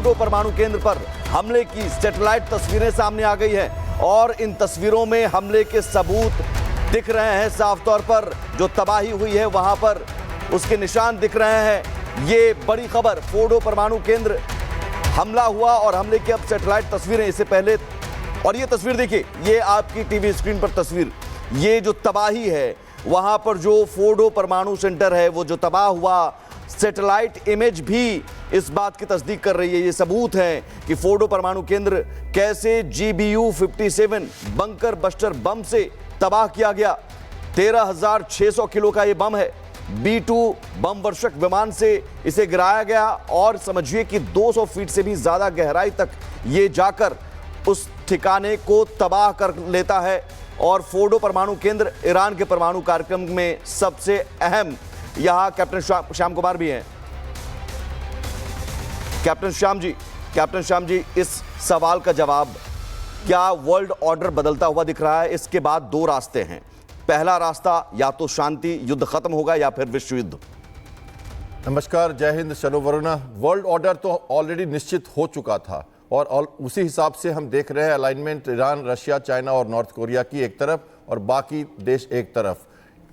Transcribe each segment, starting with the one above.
Fordow परमाणु केंद्र पर हमले की सैटेलाइट तस्वीरें सामने आ गई हैं और इन तस्वीरों में हमले के सबूत दिख रहे हैं। साफ तौर पर जो तबाही हुई है वहां पर उसके निशान दिख रहे हैं। ये बड़ी खबर, फोर्डो परमाणु केंद्र हमला हुआ और हमले की अब सैटेलाइट तस्वीरें इससे पहले, और ये तस्वीर देखिए, ये आपकी टीवी स्क्रीन पर तस्वीर, ये जो तबाही है वहां पर जो फोर्डो परमाणु सेंटर है वो जो तबाह हुआ, सैटेलाइट इमेज भी इस बात की तस्दीक कर रही है। ये सबूत है कि फोर्डो परमाणु केंद्र कैसे GBU-57 बंकर बस्टर बम से तबाह किया गया। 13,600 किलो का ये बम है। B-2 बम वर्षक विमान से इसे गिराया गया और समझिए कि 200 फीट से भी ज्यादा गहराई तक ये जाकर उस ठिकाने को तबाह कर लेता है। और फोर्डो परमाणु केंद्र ईरान के परमाणु कार्यक्रम में सबसे अहम, यहां कैप्टन श्याम कुमार भी हैं। कैप्टन श्याम जी, इस सवाल का जवाब, क्या वर्ल्ड ऑर्डर बदलता हुआ दिख रहा है? इसके बाद दो रास्ते हैं। पहला रास्ता, या तो शांति, युद्ध खत्म होगा, या फिर विश्व युद्ध। नमस्कार, जय हिंद, चलो वरुणा। वर्ल्ड ऑर्डर तो ऑलरेडी निश्चित हो चुका था और उसी हिसाब से हम देख रहे हैं अलाइनमेंट ईरान, रशिया, चाइना और नॉर्थ कोरिया की एक तरफ और बाकी देश एक तरफ,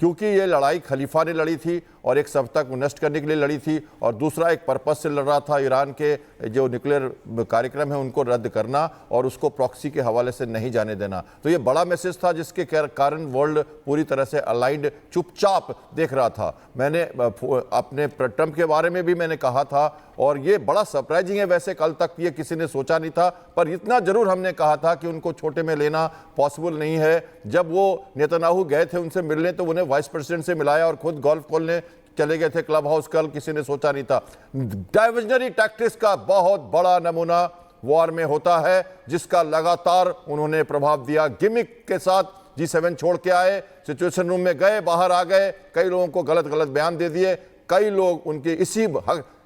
क्योंकि ये लड़ाई खलीफा ने लड़ी थी और एक सप्ताह को नष्ट करने के लिए लड़ी थी और दूसरा एक पर्पस से लड़ रहा था, ईरान के जो न्यूक्लियर कार्यक्रम है उनको रद्द करना और उसको प्रॉक्सी के हवाले से नहीं जाने देना। तो ये बड़ा मैसेज था जिसके कारण वर्ल्ड पूरी तरह से अलाइंड चुपचाप देख रहा था। मैंने अपने ट्रंप के बारे में भी मैंने कहा था और ये बड़ा सरप्राइजिंग है, वैसे कल तक ये किसी ने सोचा नहीं था, पर इतना जरूर हमने कहा था कि उनको छोटे में लेना पॉसिबल नहीं है। जब वो नेतन्याहू गए थे उनसे मिलने तो उन्हें वाइस प्रेसिडेंट से मिलाया और खुद गोल्फ खोलने चले गए थे क्लब हाउस, कल किसी ने सोचा नहीं था। डाइवर्जनरी टैक्टिक्स का बहुत बड़ा नमूना वॉर में होता है जिसका लगातार उन्होंने प्रभाव दिया। गिमिक के साथ G7 छोड़ के आए, सिचुएशन रूम में गए, बाहर आ गए, कई लोगों को गलत गलत बयान दे दिए, कई लोग उनके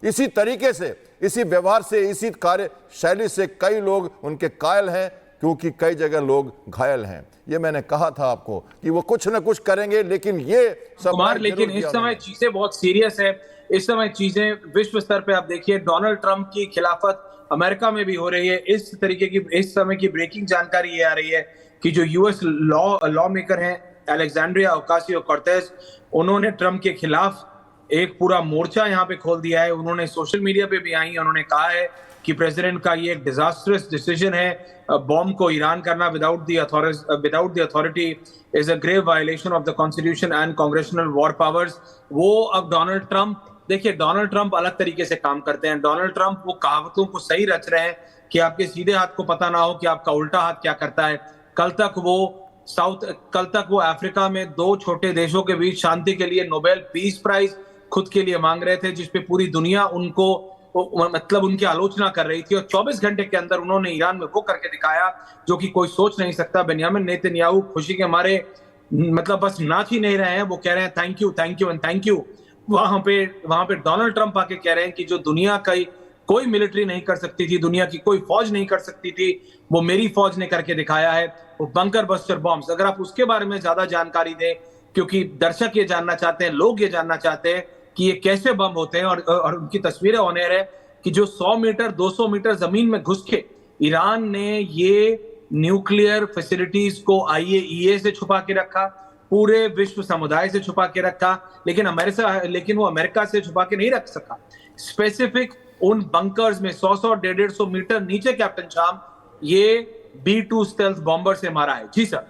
इसी तरीके से, इसी व्यवहार से, इसी कार्य शैली से कई लोग उनके कायल हैं, क्योंकि कई जगह लोग घायल हैं। ये मैंने कहा था आपको कि वो कुछ ना कुछ करेंगे, लेकिन ये सब कुमार, लेकिन इस समय चीजें बहुत सीरियस है। इस समय चीजें विश्व स्तर पे आप देखिए, डोनाल्ड ट्रंप की खिलाफत अमेरिका में भी हो रही है। इस तरीके की इस समय की ब्रेकिंग जानकारी ये आ रही है कि जो यूएस लॉ मेकर हैं अलेक्जेंड्रिया ओकासियो-कोर्टेज, उन्होंने ट्रंप के खिलाफ एक पूरा मोर्चा यहाँ पे खोल दिया है। उन्होंने सोशल मीडिया पे भी आई, उन्होंने कहा है कि प्रेसिडेंट का ये एक डिजास्टरस डिसीजन है, बॉम्ब को ईरान करना without the authority is a grave violation of the constitution and congressional war powers. वो अब डोनाल्ड ट्रंप, देखिए डोनाल्ड ट्रंप अलग तरीके से काम करते हैं। डोनाल्ड ट्रंप वो कहावतों को सही रच रहे हैं कि आपके सीधे हाथ को पता ना हो कि आपका उल्टा हाथ क्या करता है। कल तक वो अफ्रीका में दो छोटे देशों के बीच शांति के लिए नोबेल पीस प्राइज खुद के लिए मांग रहे थे, जिसपे पूरी दुनिया उनको मतलब उनकी आलोचना कर रही थी, और 24 घंटे के अंदर उन्होंने ईरान में वो करके दिखाया जो कि कोई सोच नहीं सकता। बेंजामिन नेतन्याहू खुशी के मारे मतलब बस नाच ही नहीं रहे हैं, वो कह रहे हैं thank you thank you and thank you. वहां पे डोनाल्ड ट्रंप आके कह रहे हैं कि जो दुनिया का कोई मिलिट्री नहीं कर सकती थी, दुनिया की कोई फौज नहीं कर सकती थी, वो मेरी फौज ने करके दिखाया है, वो बंकर बस्टर बॉम्ब्स। अगर आप उसके बारे में ज्यादा जानकारी दें, क्योंकि दर्शक ये जानना चाहते हैं, लोग ये जानना चाहते हैं कि ये कैसे बम होते हैं, और उनकी तस्वीरें ऑनएयर है कि जो 100 मीटर 200 मीटर जमीन में घुस के ईरान ने ये न्यूक्लियर फैसिलिटीज को IAEA से छुपा के रखा, पूरे विश्व समुदाय से छुपा के रखा, लेकिन वो अमेरिका से छुपा के नहीं रख सका। स्पेसिफिक उन बंकर्स में 100 150 मीटर नीचे कैप्टन शाम ये B-2 स्टेल्थ बॉम्बर से मारा है। जी सर।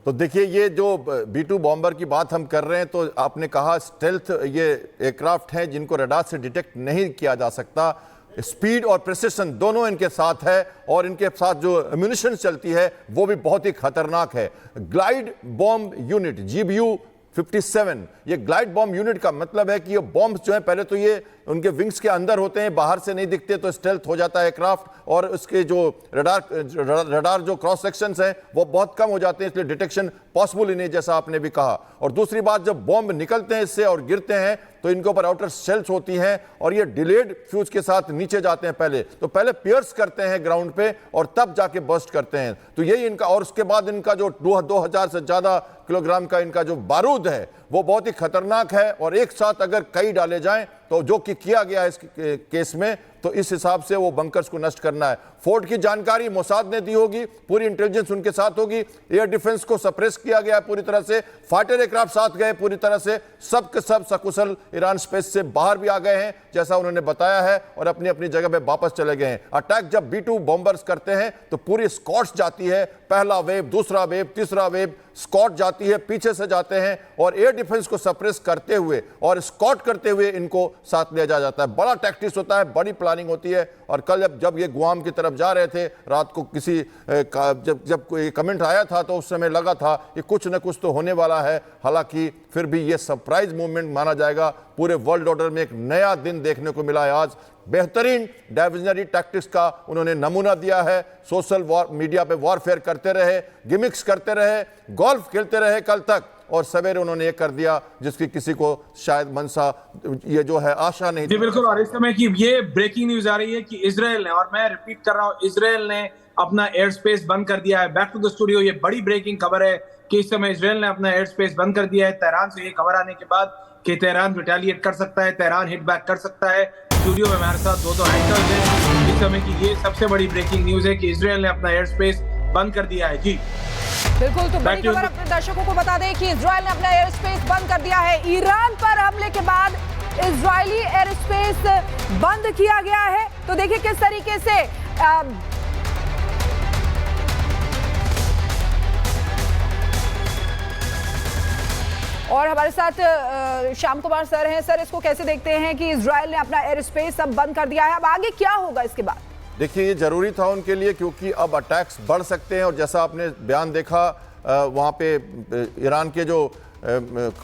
तो देखिए, ये जो B-2 बॉम्बर की बात हम कर रहे हैं, तो आपने कहा स्टेल्थ ये एयरक्राफ्ट हैं जिनको रडार से डिटेक्ट नहीं किया जा सकता। स्पीड और प्रिसिशन दोनों इनके साथ है और इनके साथ जो एम्यूनिशन चलती है वो भी बहुत ही खतरनाक है। ग्लाइड बॉम्ब यूनिट GBU-57, ये ग्लाइड बॉम्ब यूनिट का मतलब है कि ये बॉम्ब जो है पहले तो ये उनके विंग्स के अंदर होते हैं, बाहर से नहीं दिखते, तो स्टेल्थ हो जाता है एयरक्राफ्ट, और उसके जो रडार जो क्रॉस सेक्शंस हैं वो बहुत कम हो जाते हैं, इसलिए डिटेक्शन पॉसिबल ही नहीं, जैसा आपने भी कहा। और दूसरी बात, जब बॉम्ब निकलते हैं इससे और गिरते हैं तो इनके ऊपर आउटर शेल्स होती हैं और ये डिलेड फ्यूज के साथ नीचे जाते हैं, पहले पियर्स करते हैं ग्राउंड पे और तब जाके बर्स्ट करते हैं। तो यही इनका, और उसके बाद इनका जो 2000 से ज्यादा किलोग्राम का इनका जो बारूद है वो बहुत ही खतरनाक है, और एक साथ अगर कई डाले जाएं तो जो कि किया गया इस केस में, तो इस हिसाब से वो बंकर्स को नष्ट करना है। फोर्ट की जानकारी मोसाद ने दी होगी, पूरी इंटेलिजेंस उनके साथ होगी, एयर डिफेंस को सप्रेस किया गया है पूरी तरह से, फाइटर एयरक्राफ्ट साथ गए पूरी तरह से, सब के सब सकुशल ईरान स्पेस से बाहर भी आ गए हैं जैसा उन्होंने बताया है और अपनी अपनी जगह पे वापस चले गए हैं। अटैक जब B-2 बॉम्बर्स करते हैं तो पूरी स्कॉट्स जाती है, पहला वेव, दूसरा वेव, तीसरा वेव, स्कॉट जाती है, पीछे से जाते हैं और एयर डिफेंस को सप्रेस करते हुए और स्कॉट करते हुए इनको साथ ले जाता है। बड़ा टैक्टिक्स होता है, बड़ी प्लानिंग होती है। और कल जब ये गुआम की तरफ जा रहे थे रात को, किसी जब कोई कमेंट आया था तो उस समय लगा था कि कुछ न कुछ तो होने वाला है। हालांकि फिर भी ये सरप्राइज मूवमेंट माना जाएगा। पूरे वर्ल्ड ऑर्डर में एक नया दिन देखने को मिला है आज। बेहतरीन डाइवर्जनरी टैक्टिक्स का उन्होंने नमूना दिया है। सोशल मीडिया पे वॉरफेयर करते रहे, गिमिक्स करते रहे, गोल्फ खेलते रहे कल तक, और सवेरे उन्होंने ये कर दिया जिसकी किसी को शायद मनसा ये जो है आशा नहीं जी बिल्कुल। और इस समय की ये ब्रेकिंग न्यूज आ रही है कि इजराइल ने, और मैं रिपीट कर रहा हूं, इजराइल ने अपना एयर स्पेस बंद कर दिया है। बैक टू द स्टूडियो, ये बड़ी ब्रेकिंग खबर है कि इस समय इजराइल ने अपना एयर स्पेस बंद कर दिया है। तेहरान से ये खबर आने के बाद कि तेहरान रिटेलिएट कर सकता है, तेहरान हिट बैक कर सकता है। स्टूडियो में हमारे साथ दो एंकर्स हैं। इस समय की ये सबसे बड़ी ब्रेकिंग न्यूज है कि इजराइल ने अपना एयर स्पेस बंद कर दिया है। जी बिल्कुल, तो बड़ी खबर अपने दर्शकों को बता दें कि इजराइल ने अपना एयर स्पेस बंद कर दिया है। ईरान पर हमले के बाद इजरायली एयर स्पेस बंद किया गया है। तो देखिए किस तरीके से और हमारे साथ श्याम कुमार सर हैं। सर, इसको कैसे देखते हैं कि इजराइल ने अपना एयर स्पेस अब बंद कर दिया है, अब आगे क्या होगा इसके बाद? देखिए, ये जरूरी था उनके लिए क्योंकि अब अटैक्स बढ़ सकते हैं। और जैसा आपने बयान देखा वहाँ पे ईरान के जो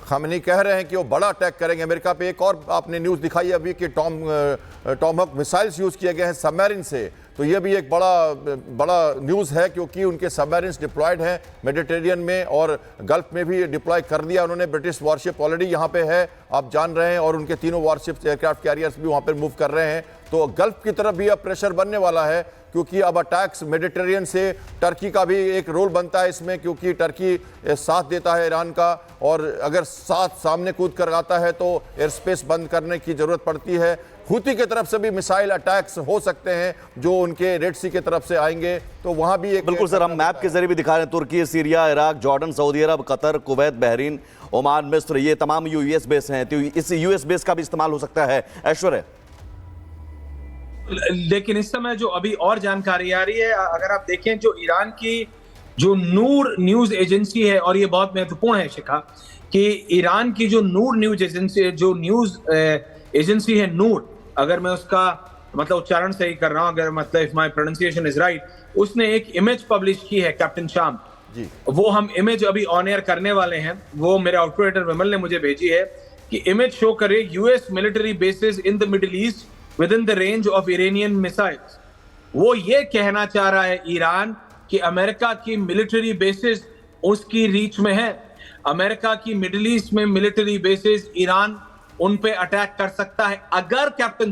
खामेनी कह रहे हैं कि वो बड़ा अटैक करेंगे अमेरिका पे। एक और आपने न्यूज़ दिखाई अभी कि टॉमहॉक मिसाइल्स यूज़ किए गए हैं सबमरीन से। तो ये भी एक बड़ा न्यूज़ है क्योंकि उनके सबमरीन्स डिप्लॉयड हैं मेडिटेरियन में और गल्फ में भी डिप्लॉय कर दिया उन्होंने। ब्रिटिश वॉरशिप ऑलरेडी यहाँ पे है, आप जान रहे हैं, और उनके तीनों वॉरशिप्स एयरक्राफ्ट कैरियर्स भी वहाँ पर मूव कर रहे हैं। तो गल्फ की तरफ भी अब प्रेशर बनने वाला है क्योंकि अब अटैक्स मेडिटेरियन से, टर्की का भी एक रोल बनता है इसमें क्योंकि टर्की साथ देता है ईरान का, और अगर साथ सामने कूद कर आता है तो एयर स्पेस बंद करने की ज़रूरत पड़ती है। हुती की तरफ से भी मिसाइल अटैक्स हो सकते हैं जो उनके रेड सी की तरफ से आएंगे, तो वहाँ भी एक बिल्कुल सर, हम मैप के जरिए भी दिखा रहे हैं तुर्की, सीरिया, इराक, जॉर्डन, सऊदी अरब, कतर, कुवैत, बहरीन, ओमान, मिस्र, ये तमाम यूएस बेस हैं। तो इस यूएस बेस का भी इस्तेमाल हो सकता है। ऐश्वर्य, लेकिन इस समय जो अभी और जानकारी आ रही है, अगर आप देखें जो ईरान की जो नूर न्यूज एजेंसी है, और ये बहुत महत्वपूर्ण है शिखा, कि ईरान की जो नूर न्यूज एजेंसी, जो न्यूज एजेंसी है नूर, अगर मैं उसका मतलब उच्चारण सही कर रहा हूं, अगर मतलब if my pronunciation is right, उसने एक इमेज पब्लिश की है कैप्टन शाम जी। वो हम इमेज अभी ऑन एयर करने वाले हैं, वो मेरे ऑपरेटर विमल ने मुझे भेजी है कि इमेज शो करे US military bases in the middle east within the range of Iranian missiles। वो ये कहना चाह रहा है ईरान कि अमेरिका की मिलिट्री बेसिस उसकी रीच में है। अमेरिका की मिडिल ईस्ट में मिलिट्री बेसिस ईरान उन पे अटैक कर सकता है अगर कैप्टन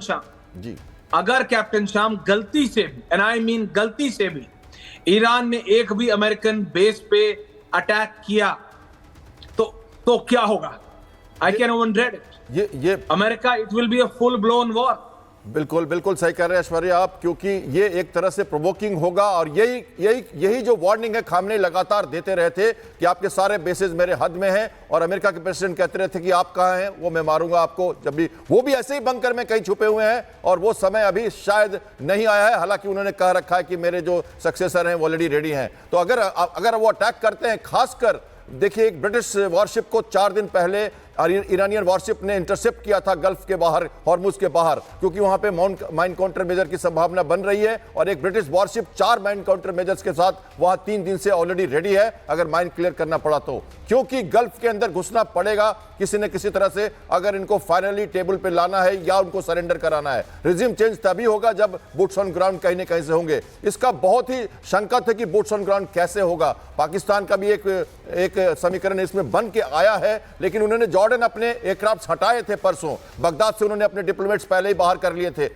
शाम गलती से भी, एंड आई मीन गलती से भी, ईरान ने एक भी अमेरिकन बेस पे अटैक किया तो क्या होगा? आई कैन ओवन ड्रेड ये America, it will be a full blown war. बिल्कुल बिल्कुल सही कह रहे हैं ऐश्वर्य आप, क्योंकि ये एक तरह से प्रोवोकिंग होगा। और यही जो वार्निंग है खामनेई लगातार देते रहे थे कि आपके सारे बेसिस मेरे हद में हैं, और अमेरिका के प्रेसिडेंट कहते रहे थे कि आप कहां हैं, वो मैं मारूंगा आपको जब भी। वो भी ऐसे ही बंकर में कहीं छुपे हुए हैं और वो समय अभी शायद नहीं आया है। हालांकि उन्होंने कह रखा है कि मेरे जो सक्सेसर हैं वो ऑलरेडी रेडी हैं। तो अगर वो अटैक करते हैं, खासकर देखिए एक ब्रिटिश वॉरशिप को 4 दिन पहले ईरानियन वॉरशिप ने इंटरसेप्ट किया था गल्फ के बाहर, हॉर्मुज के बाहर, क्योंकि वहां पे माइन काउंटर मेजर की संभावना बन रही है। और एक British worship 4 mine counter measures के साथ वहां 3 दिन से ऑलरेडी रेडी है अगर माइन क्लियर करना पड़ा तो, क्योंकि गल्फ के अंदर घुसना पड़ेगा किसी न किसी तरह से अगर इनको फाइनली टेबल पे लाना है या उनको सरेंडर कराना है। रिजिम चेंज तभी होगा जब बूट्स ऑन ग्राउंड कहीं न कहीं से होंगे। इसका बहुत ही शंका था कि बूट्स ऑन ग्राउंड कैसे होगा। पाकिस्तान का भी एक समीकरण इसमें बन के आया है, लेकिन उन्होंने जॉर्डन अपने एयरक्राफ्ट हटाए थे परसों, बगदाद से उन्होंने अपने डिप्लोमेट्स पहले ही बाहर कर लिए थे।